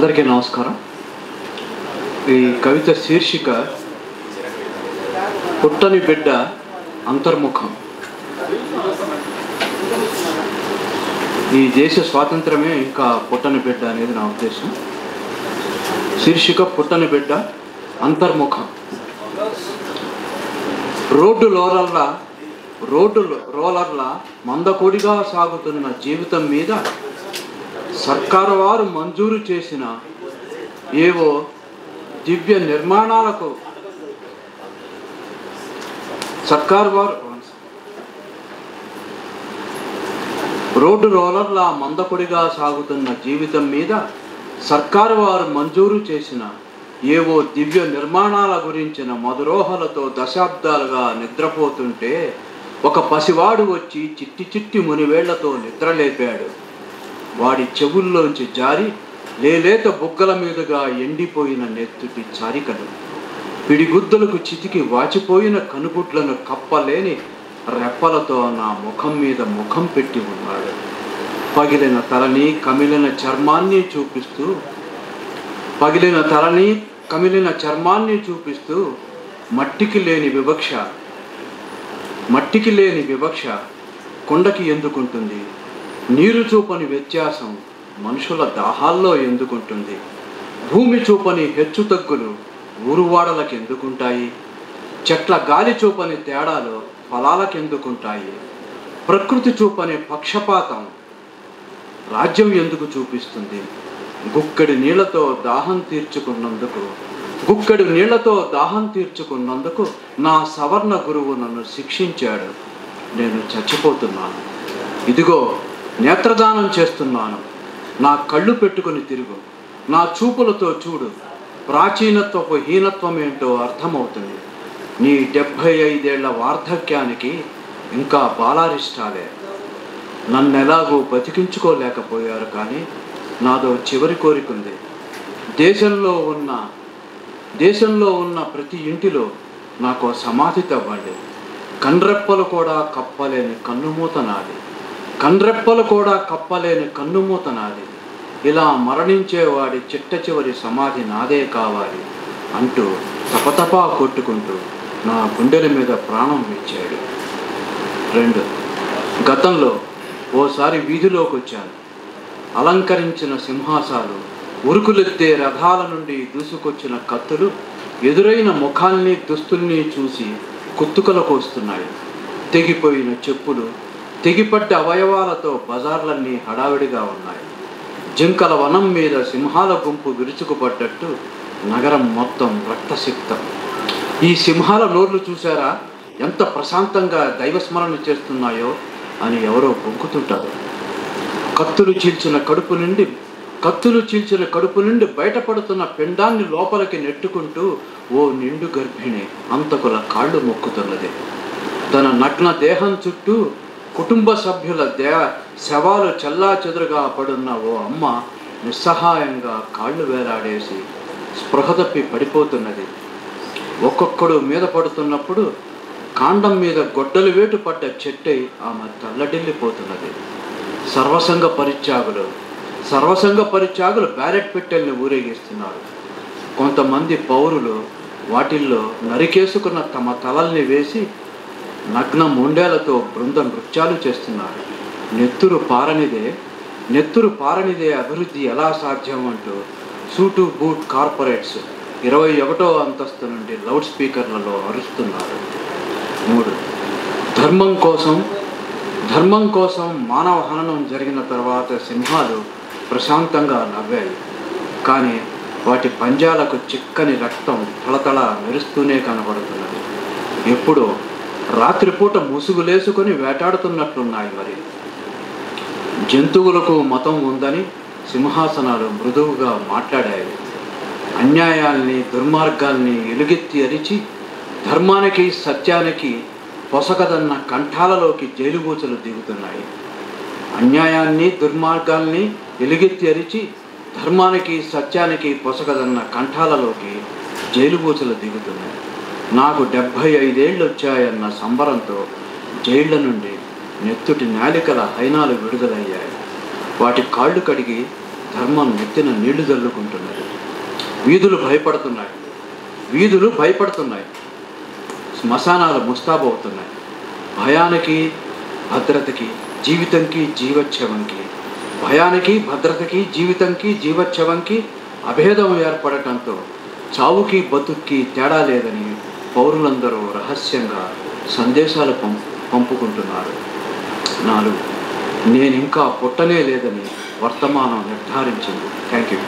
అందరికీ నమస్కారం. ఈ కవిత శీర్షిక పుట్టని బిడ్డ అంతర్ముఖం. ఈ దేశ స్వాతంత్రమే ఇంకా పుట్టని బిడ్డ అనేది నా ఉద్దేశం. శీర్షిక పుట్టని బిడ్డ అంతర్ముఖం. రోడ్డు రోలర్ల మందకొడిగా సాగుతున్న జీవితం మీద సర్కారు వారు మంజూరు చేసిన ఏవో దివ్య నిర్మాణాలకు రోడ్డు రోలర్ల మందకొడిగా సాగుతున్న జీవితం మీద సర్కారు వారు మంజూరు చేసిన ఏవో దివ్య నిర్మాణాల గురించిన మధురోహలతో దశాబ్దాలుగా నిద్రపోతుంటే ఒక పసివాడు వచ్చి చిట్టి చిట్టి మునివేళ్లతో నిద్రలేపాడు. వాడి చెవుల్లోంచి జారి లేలేత బుగ్గల మీదుగా ఎండిపోయిన నెత్తుటి చారికలు, పిడిగుద్దలకు చితికి వాచిపోయిన కనుగుడ్లను కప్పలేని రెప్పలతో నా ముఖం మీద ముఖం పెట్టి ఉన్నాడు. పగిలిన తలని కమిలిన చర్మాన్ని చూపిస్తూ మట్టికి లేని వివక్ష కొండకి ఎందుకుంటుంది? నీరు చూపని వ్యత్యాసం మనుషుల దాహాల్లో ఎందుకుంటుంది? భూమి చూపని హెచ్చుతగ్గులు ఊరువాడలకు ఎందుకుంటాయి? చెట్ల గాలి చూపని తేడాలు ఫలాలకెందుకుంటాయి? ప్రకృతి చూపని పక్షపాతం రాజ్యం ఎందుకు చూపిస్తుంది? గుక్కెడు నీళ్లతో దాహం తీర్చుకున్నందుకు నా సవర్ణ గురువు నన్ను శిక్షించాడు. నేను చచ్చిపోతున్నాను. ఇదిగో నేత్రదానం చేస్తున్నాను. నా కళ్ళు పెట్టుకుని తిరుగు. నా చూపులతో చూడు. ప్రాచీనత్వపు హీనత్వం ఏంటో అర్థమవుతుంది. నీ 75 ఏళ్ల వార్ధక్యానికి ఇంకా బాలారిష్టాలే. నన్నెలాగూ బతికించుకోలేకపోయారు, కానీ నాదో చివరి కోరికుంది. దేశంలో ఉన్న ప్రతి ఇంటిలో నాకు సమాధి తవ్వండి. కండ్రెప్పలు కూడా కప్పలేని కన్నుమూత నాది. ఇలా మరణించేవాడి చిట్ట చివరి సమాధి నాదే కావాలి అంటూ తపతపా కొట్టుకుంటూ నా గుండెల మీద ప్రాణం ఇచ్చాడు. 2. గతంలో ఓసారి వీధిలోకి వచ్చాను. అలంకరించిన సింహాసాలు, ఉరుకులెత్తే రథాల నుండి దూసుకొచ్చిన కత్తులు ఎదురైన ముఖాల్ని దుస్తుల్ని చూసి కుత్తుకలకు వస్తున్నాయి. తెగిపోయిన చెప్పులు, తెగిపడ్డ అవయవాలతో బజార్లన్నీ హడావిడిగా ఉన్నాయి. జింకల వనం మీద సింహాల గుంపు విరుచుకుపడ్డట్టు నగరం మొత్తం రక్తసిక్తం. ఈ సింహాల నోర్లు చూశారా? ఎంత ప్రశాంతంగా దైవస్మరణ చేస్తున్నాయో అని ఎవరో బొంకుతుంటారు. కత్తులు చీల్చిన కడుపు నుండి బయటపడుతున్న పిండాన్ని లోపలికి నెట్టుకుంటూ ఓ నిండు గర్భిణి అంతకుల కాళ్ళు మొక్కుతున్నది. తన నగ్న దేహం చుట్టూ కుటుంబ సభ్యుల శవాలు చెల్లా చెదురుగా పడున్న ఓ అమ్మ నిస్సహాయంగా కాళ్ళు వేలాడేసి స్పృహ తప్పి పడిపోతున్నది. ఒక్కొక్కడు మీద పడుతున్నప్పుడు కాండం మీద గొడ్డలు వేటు పడ్డ చెట్టై ఆమె తల్లడిల్లిపోతున్నది. సర్వసంగ పరిత్యాగులు బ్యాలెట్ పెట్టెల్ని ఊరేగిస్తున్నారు. కొంతమంది పౌరులు వాటిల్లో నరికేసుకున్న తమ తలల్ని వేసి నగ్న ముండేలతో బృంద నృత్యాలు చేస్తున్నారు. నెత్తురు పారనిదే అభివృద్ధి ఎలా సాధ్యం అంటూ సూటు బూట్ కార్పొరేట్స్ 21వ అంతస్తు నుండి లౌడ్ స్పీకర్లలో అరుస్తున్నారు. 3. ధర్మం కోసం మానవ హననం జరిగిన తర్వాత సింహాలు ప్రశాంతంగా నవ్వాయి. కానీ వాటి పంజాలకు చిక్కని రక్తం తళతళ మెరుస్తూనే కనబడుతున్నది. ఎప్పుడో రాత్రిపూట ముసుగులేసుకొని వేటాడుతున్నట్లున్నాయి. మరి జంతువులకు మతం ఉందని సింహాసనాలు మృదువుగా మాట్లాడాయి. అన్యాయాల్ని, దుర్మార్గాల్ని ఎలుగెత్తి అరిచి ధర్మానికి, సత్యానికి పొసగదన్న కంఠాలలోకి జైలుబూచలు దిగుతున్నాయి. అన్యాయాన్ని, దుర్మార్గాల్ని ఎలుగెత్తి అరిచి ధర్మానికి, సత్యానికి పొసగదన్న కంఠాలలోకి జైలుబూచలు దిగుతున్నాయి. నాకు 75 ఏళ్ళు వచ్చాయన్న సంబరంతో జైళ్ల నుండి నెత్తుటి నాలికల హైనాలు విడుదలయ్యాయి. వాటి కాళ్ళు కడిగి ధర్మం నెత్తిన నీళ్లు జల్లుకుంటున్నది. వీధులు భయపడుతున్నాయి. శ్మశానాలు ముస్తాబవుతున్నాయి. భయానికి భద్రతకి, జీవితంకి జీవోత్సవంకి, భయానికి భద్రతకి, జీవితంకి జీవోత్సవంకి అభేదం ఏర్పడటంతో చావుకి బతుక్కి తేడా లేదని పౌరులందరూ రహస్యంగా సందేశాలు పంపుకుంటున్నారు. 4. నేనింకా పుట్టనే లేదని వర్తమానం నిర్ధారించింది. Thank you.